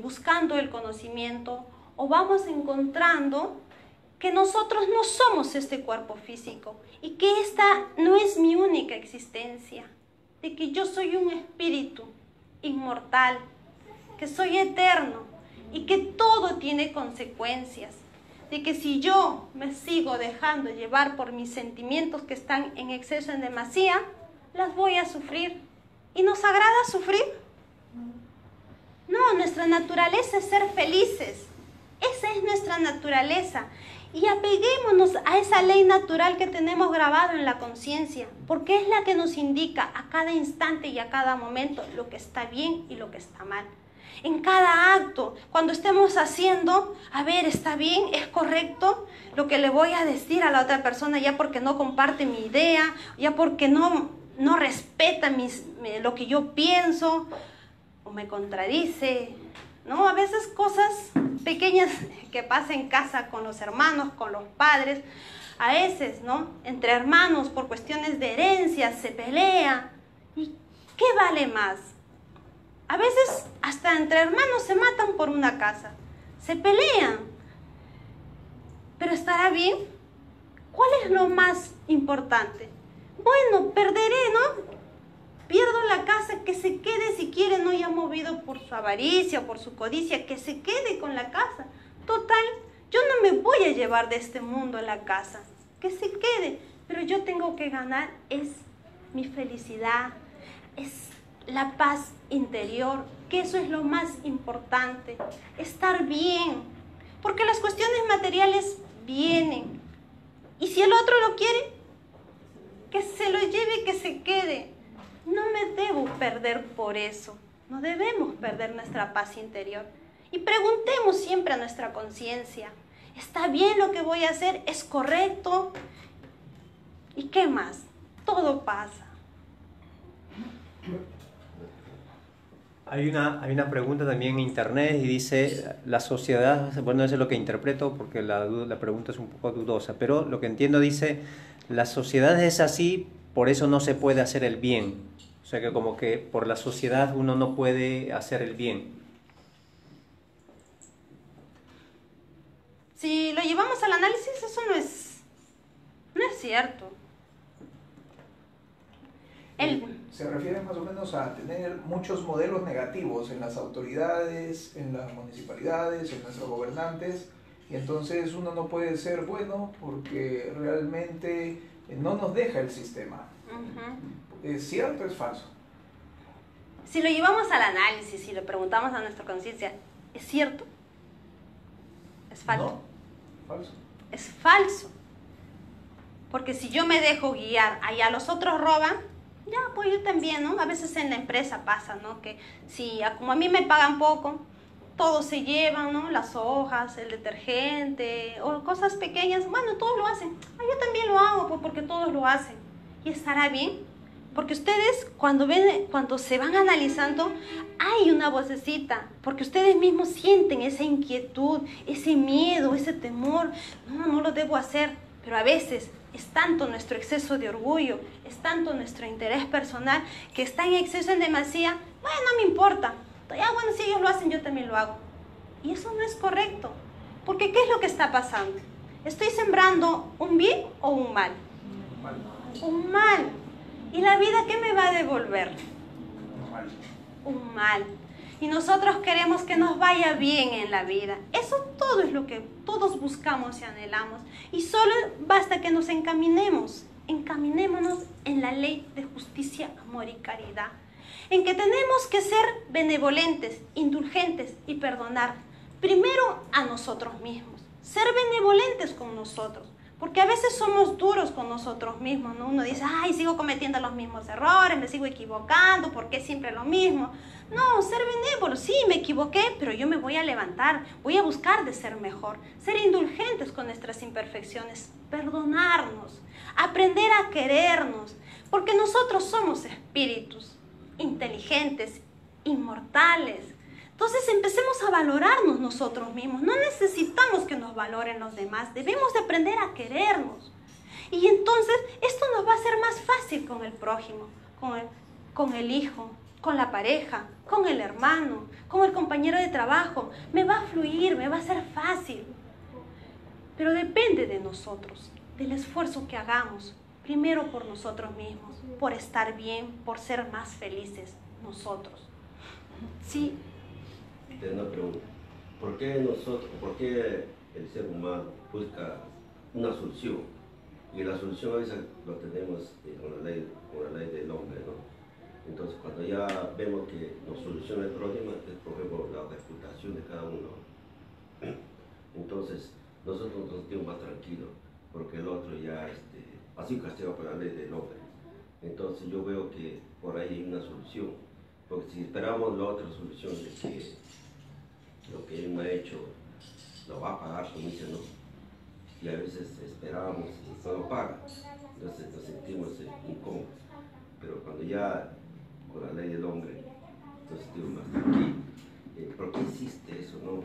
buscando el conocimiento o vamos encontrando que nosotros no somos este cuerpo físico y que esta no es mi única existencia, de que yo soy un espíritu inmortal, que soy eterno y que todo tiene consecuencias, de que si yo me sigo dejando llevar por mis sentimientos que están en exceso, en demasía, las voy a sufrir. ¿Y nos agrada sufrir? No, nuestra naturaleza es ser felices. Esa es nuestra naturaleza. Y apeguémonos a esa ley natural que tenemos grabado en la conciencia, porque es la que nos indica a cada instante y a cada momento lo que está bien y lo que está mal. En cada acto, cuando estemos haciendo, a ver, ¿está bien? ¿Es correcto lo que le voy a decir a la otra persona ya porque no comparte mi idea, ya porque no respeta lo que yo pienso o me contradice? ¿No? A veces cosas pequeñas que pasan en casa con los hermanos, con los padres, a veces, ¿no? Entre hermanos por cuestiones de herencia se pelea. ¿Y qué vale más? A veces hasta entre hermanos se matan por una casa, se pelean. ¿Pero estará bien? ¿Cuál es lo más importante? Bueno, perderé, ¿no? Pierdo la casa, que se quede si quiere, no ya movido por su avaricia o por su codicia, que se quede con la casa. Total, yo no me voy a llevar de este mundo a la casa, que se quede. Pero yo tengo que ganar es mi felicidad, es la paz interior, que eso es lo más importante, estar bien. Porque las cuestiones materiales vienen. Y si el otro lo quiere, que se lo lleve, que se quede. No me debo perder por eso. No debemos perder nuestra paz interior. Y preguntemos siempre a nuestra conciencia, ¿está bien lo que voy a hacer? ¿Es correcto? ¿Y qué más? Todo pasa. Hay una pregunta también en internet y dice, la sociedad, bueno, eso es lo que interpreto porque la pregunta es un poco dudosa, pero lo que entiendo dice, la sociedad es así, por eso no se puede hacer el bien. O sea que como que por la sociedad uno no puede hacer el bien. Si lo llevamos al análisis, eso no es cierto. Se refiere más o menos a tener muchos modelos negativos en las autoridades, en las municipalidades, en nuestros gobernantes, y entonces uno no puede ser bueno porque realmente no nos deja el sistema. ¿Es cierto o es falso? Si lo llevamos al análisis y le preguntamos a nuestra conciencia, ¿es cierto? ¿Es falso? No, falso. Es falso. Porque si yo me dejo guiar, allá los otros roban, ya, pues yo también, ¿no? A veces en la empresa pasa, ¿no? Que si como a mí me pagan poco, todos se llevan, ¿no? Las hojas, el detergente o cosas pequeñas. Bueno, todos lo hacen. Yo también lo hago, pues porque todos lo hacen. ¿Y estará bien? Porque ustedes cuando se van analizando, hay una vocecita, porque ustedes mismos sienten esa inquietud, ese miedo, ese temor. No lo debo hacer, pero a veces es tanto nuestro exceso de orgullo, es tanto nuestro interés personal, que está en exceso, en demasía. Bueno, no me importa. Ya, bueno, si ellos lo hacen, yo también lo hago. Y eso no es correcto. Porque ¿qué es lo que está pasando? ¿Estoy sembrando un bien o un mal? Un mal. ¿Y la vida qué me va a devolver? Un mal. Y nosotros queremos que nos vaya bien en la vida. Eso todo es lo que todos buscamos y anhelamos. Y solo basta que nos encaminémonos en la ley de justicia, amor y caridad. En que tenemos que ser benevolentes, indulgentes y perdonar. Primero a nosotros mismos. Ser benevolentes con nosotros. Porque a veces somos duros con nosotros mismos, ¿no? Uno dice, ay, sigo cometiendo los mismos errores, me sigo equivocando, ¿por qué siempre lo mismo? No, ser benévolo, sí, me equivoqué, pero yo me voy a levantar, voy a buscar de ser mejor. Ser indulgentes con nuestras imperfecciones, perdonarnos, aprender a querernos, porque nosotros somos espíritus inteligentes, inmortales. Entonces empecemos a valorarnos nosotros mismos. No necesitamos que nos valoren los demás. Debemos de aprender a querernos. Y entonces esto nos va a hacer más fácil con el prójimo, con el hijo, con la pareja, con el hermano, con el compañero de trabajo. Me va a fluir, me va a ser fácil. Pero depende de nosotros, del esfuerzo que hagamos. Primero por nosotros mismos, por estar bien, por ser más felices nosotros. Sí. Una pregunta. ¿Por qué el ser humano busca una solución? Y la solución a veces lo tenemos con la ley del hombre, ¿no? Entonces, cuando ya vemos que nos soluciona el problema, es por ejemplo la reputación de cada uno. Entonces, nosotros nos sentimos más tranquilos, porque el otro ya ha sido castigado por la ley del hombre. Entonces, yo veo que por ahí hay una solución, porque si esperamos la otra solución de que lo que él me ha hecho lo va a pagar, como dice, ¿no? Y a veces esperamos y no lo paga, entonces nos sentimos incómodos. Pero cuando ya, con la ley del hombre, nos sentimos más tranquilos. ¿Por qué existe eso, no?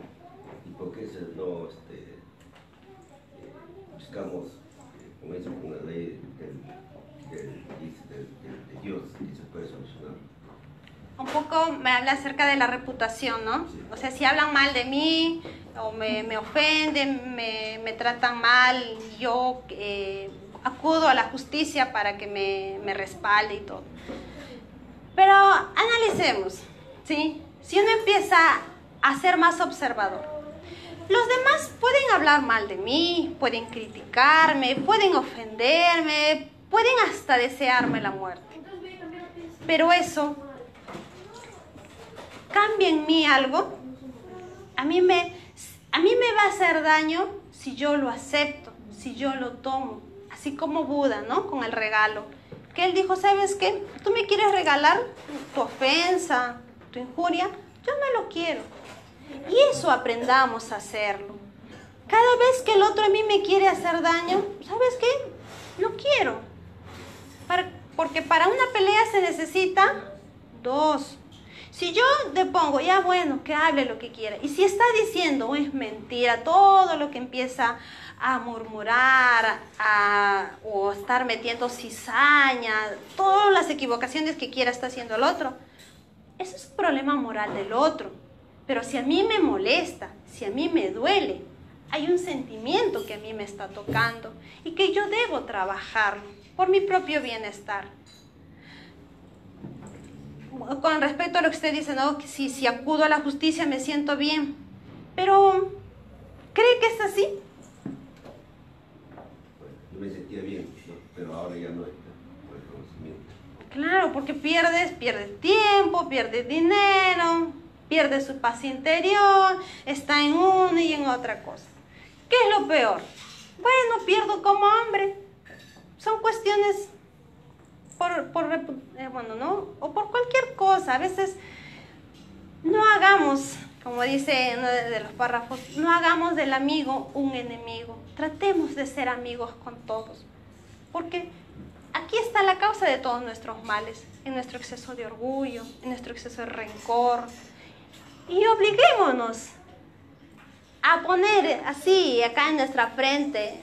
¿Y por qué no buscamos, como dice, con la ley de Dios, que se puede solucionar? Un poco me habla acerca de la reputación, ¿no? Sí. O sea, si hablan mal de mí o me ofenden, me tratan mal, yo acudo a la justicia para que me respalde y todo. Pero analicemos, ¿sí? Si uno empieza a ser más observador, los demás pueden hablar mal de mí, pueden criticarme, pueden ofenderme, pueden hasta desearme la muerte. Pero eso cambia en mí algo. A mí me va a hacer daño si yo lo acepto, si yo lo tomo. Así como Buda, ¿no? Con el regalo. Que él dijo, ¿sabes qué? Tú me quieres regalar tu ofensa, tu injuria, yo no lo quiero. Y eso aprendamos a hacerlo. Cada vez que el otro a mí me quiere hacer daño, ¿sabes qué? Lo quiero. Porque para una pelea se necesita dos. Si yo le pongo, ya bueno, que hable lo que quiera. Y si está diciendo, es mentira, todo lo que empieza a murmurar, o estar metiendo cizaña, todas las equivocaciones que quiera está haciendo el otro, eso es un problema moral del otro. Pero si a mí me molesta, si a mí me duele, hay un sentimiento que a mí me está tocando y que yo debo trabajarlo por mi propio bienestar. Con respecto a lo que usted dice, ¿no? Que si acudo a la justicia me siento bien. Pero, ¿cree que es así? Bueno, yo me sentía bien, ¿no? Pero ahora ya no está por el conocimiento. Claro, porque pierdes tiempo, pierdes dinero, pierdes su paz interior, está en una y en otra cosa. ¿Qué es lo peor? Bueno, pierdo como hombre. Son cuestiones ¿no? O por cualquier cosa. A veces no hagamos, como dice uno de los párrafos, no hagamos del amigo un enemigo. Tratemos de ser amigos con todos. Porque aquí está la causa de todos nuestros males, en nuestro exceso de orgullo, en nuestro exceso de rencor. Y obliguémonos a poner así, acá en nuestra frente,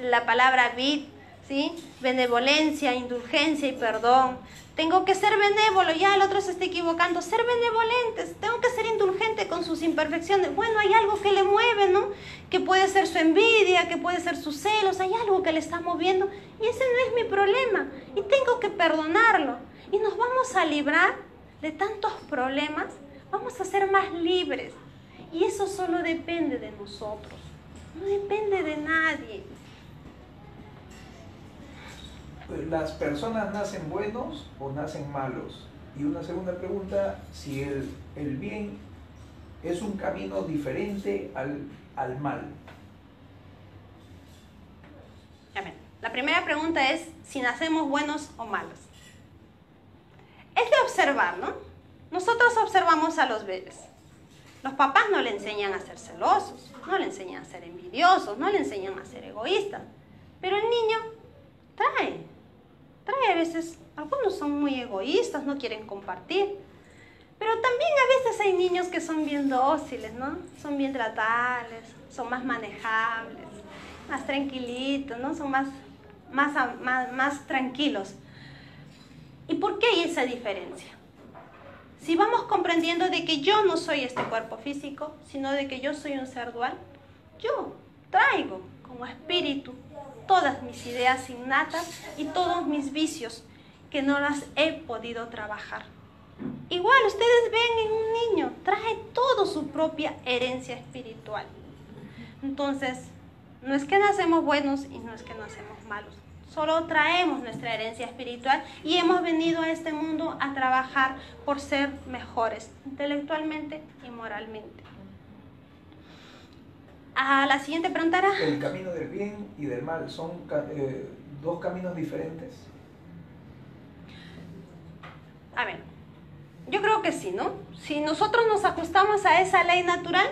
la palabra vid, ¿sí? Benevolencia, indulgencia y perdón. Tengo que ser benévolo, ya el otro se está equivocando. Ser benevolentes, tengo que ser indulgente con sus imperfecciones. Bueno, hay algo que le mueve, ¿no? Que puede ser su envidia, que puede ser sus celos, hay algo que le está moviendo y ese no es mi problema y tengo que perdonarlo. Y nos vamos a librar de tantos problemas, vamos a ser más libres. Y eso solo depende de nosotros, no depende de nadie. ¿Las personas nacen buenos o nacen malos? Y una segunda pregunta, si el bien es un camino diferente al mal. A ver, la primera pregunta es si nacemos buenos o malos. Es de observar, ¿no? Nosotros observamos a los bebés. Los papás no le enseñan a ser celosos, no le enseñan a ser envidiosos, no le enseñan a ser egoístas. Pero el niño trae a veces, algunos son muy egoístas, no quieren compartir. Pero también a veces hay niños que son bien dóciles, ¿no? Son bien tratables, son más manejables, más tranquilitos, ¿no? Son más tranquilos. ¿Y por qué hay esa diferencia? Si vamos comprendiendo de que yo no soy este cuerpo físico, sino de que yo soy un ser dual, yo traigo como espíritu todas mis ideas innatas y todos mis vicios que no las he podido trabajar. Igual ustedes ven en un niño, trae toda su propia herencia espiritual. Entonces, no es que nacemos buenos y no es que nacemos malos, Solo traemos nuestra herencia espiritual y hemos venido a este mundo a trabajar por ser mejores, intelectualmente y moralmente. A la siguiente pregunta era... ¿El camino del bien y del mal son dos caminos diferentes? A ver, yo creo que sí, ¿no? Si nosotros nos ajustamos a esa ley natural,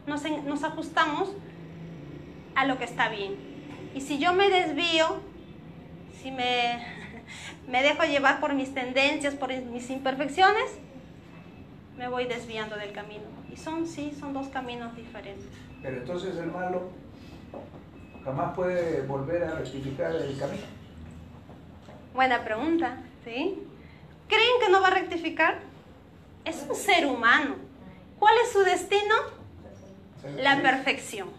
nos ajustamos a lo que está bien. Y si yo me desvío, si me dejo llevar por mis tendencias, por mis imperfecciones, me voy desviando del camino. Y son dos caminos diferentes. Pero entonces el malo jamás puede volver a rectificar el camino. Buena pregunta, ¿sí? ¿Creen que no va a rectificar? Es un ser humano. ¿Cuál es su destino? La perfección.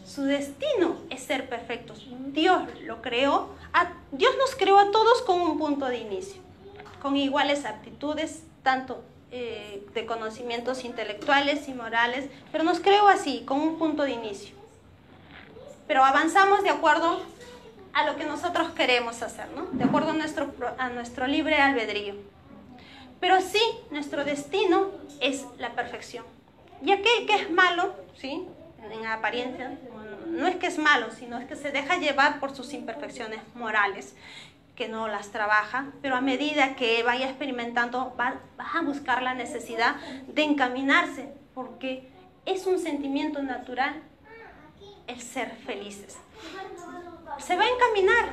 Su destino es ser perfectos. Dios lo creó. Dios nos creó a todos con un punto de inicio, con iguales aptitudes, tanto de conocimientos intelectuales y morales, pero nos creó así, con un punto de inicio. Pero avanzamos de acuerdo a lo que nosotros queremos hacer, ¿no? De acuerdo a nuestro libre albedrío. Pero sí, nuestro destino es la perfección. Y aquel que es malo, ¿sí? En apariencia, no es que es malo, sino es que se deja llevar por sus imperfecciones morales, que no las trabaja, pero a medida que vaya experimentando, va a buscar la necesidad de encaminarse, porque es un sentimiento natural el ser felices. Se va a encaminar.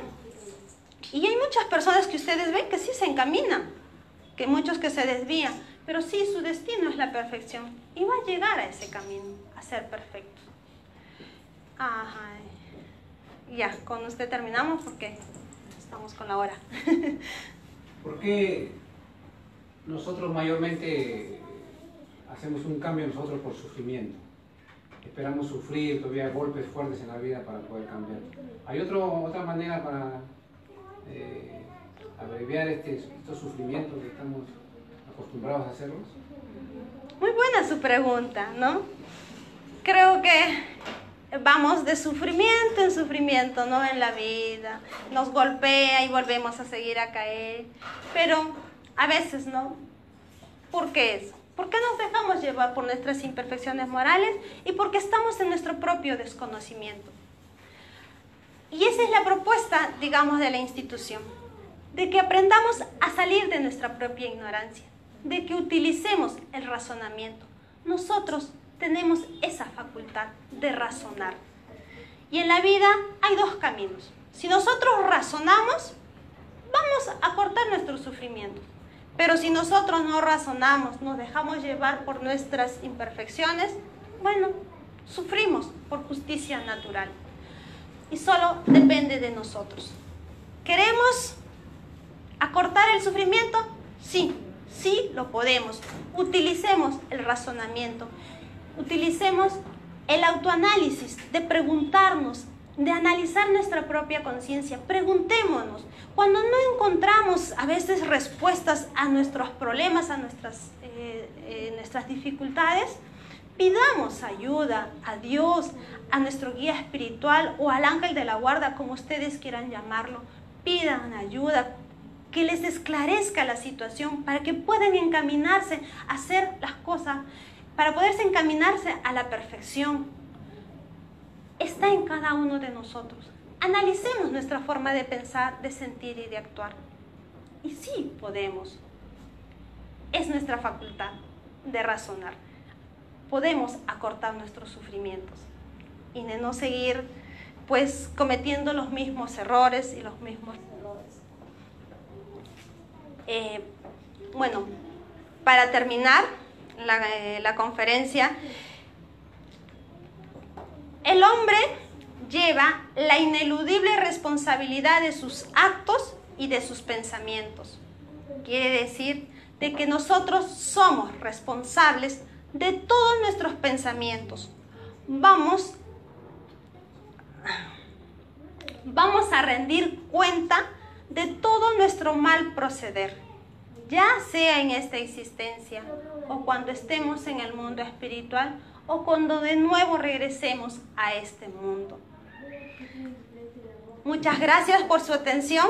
Y hay muchas personas que ustedes ven que sí se encaminan, que muchos que se desvían, pero sí su destino es la perfección y va a llegar a ese camino, a ser perfectos. Ajá. Ya, con usted terminamos porque estamos con la hora. ¿Por qué nosotros mayormente hacemos un cambio nosotros por sufrimiento? Esperamos sufrir todavía golpes fuertes en la vida para poder cambiar. ¿Hay otra manera para abreviar estos sufrimientos que estamos acostumbrados a hacerlos? Muy buena su pregunta, ¿no? Creo que vamos de sufrimiento en sufrimiento, ¿no? En la vida. Nos golpea y volvemos a seguir a caer. Pero a veces, ¿no? ¿Por qué eso? ¿Por qué nos dejamos llevar por nuestras imperfecciones morales? Y porque estamos en nuestro propio desconocimiento. Y esa es la propuesta, digamos, de la institución. De que aprendamos a salir de nuestra propia ignorancia. De que utilicemos el razonamiento. Nosotros tenemos esa facultad de razonar. Y en la vida hay dos caminos. Si nosotros razonamos, vamos a cortar nuestro sufrimiento. Pero si nosotros no razonamos, nos dejamos llevar por nuestras imperfecciones, bueno, sufrimos por justicia natural. Y solo depende de nosotros. ¿Queremos acortar el sufrimiento? Sí, sí lo podemos. Utilicemos el razonamiento. Utilicemos el autoanálisis de preguntarnos, de analizar nuestra propia conciencia. Preguntémonos. Cuando no encontramos a veces respuestas a nuestros problemas, a nuestras dificultades, pidamos ayuda a Dios, a nuestro guía espiritual o al ángel de la guarda, como ustedes quieran llamarlo. Pidan ayuda, que les esclarezca la situación para que puedan encaminarse a hacer las cosas, para poderse encaminarse a la perfección. Está en cada uno de nosotros. Analicemos nuestra forma de pensar, de sentir y de actuar. Y sí podemos. Es nuestra facultad de razonar. Podemos acortar nuestros sufrimientos y de no seguir pues cometiendo los mismos errores y los mismos errores. Bueno, para terminar la conferencia, el hombre lleva la ineludible responsabilidad de sus actos y de sus pensamientos. Quiere decir de que nosotros somos responsables de todos nuestros pensamientos. Vamos a rendir cuenta de todo nuestro mal proceder, ya sea en esta existencia o cuando estemos en el mundo espiritual o cuando de nuevo regresemos a este mundo. Muchas gracias por su atención.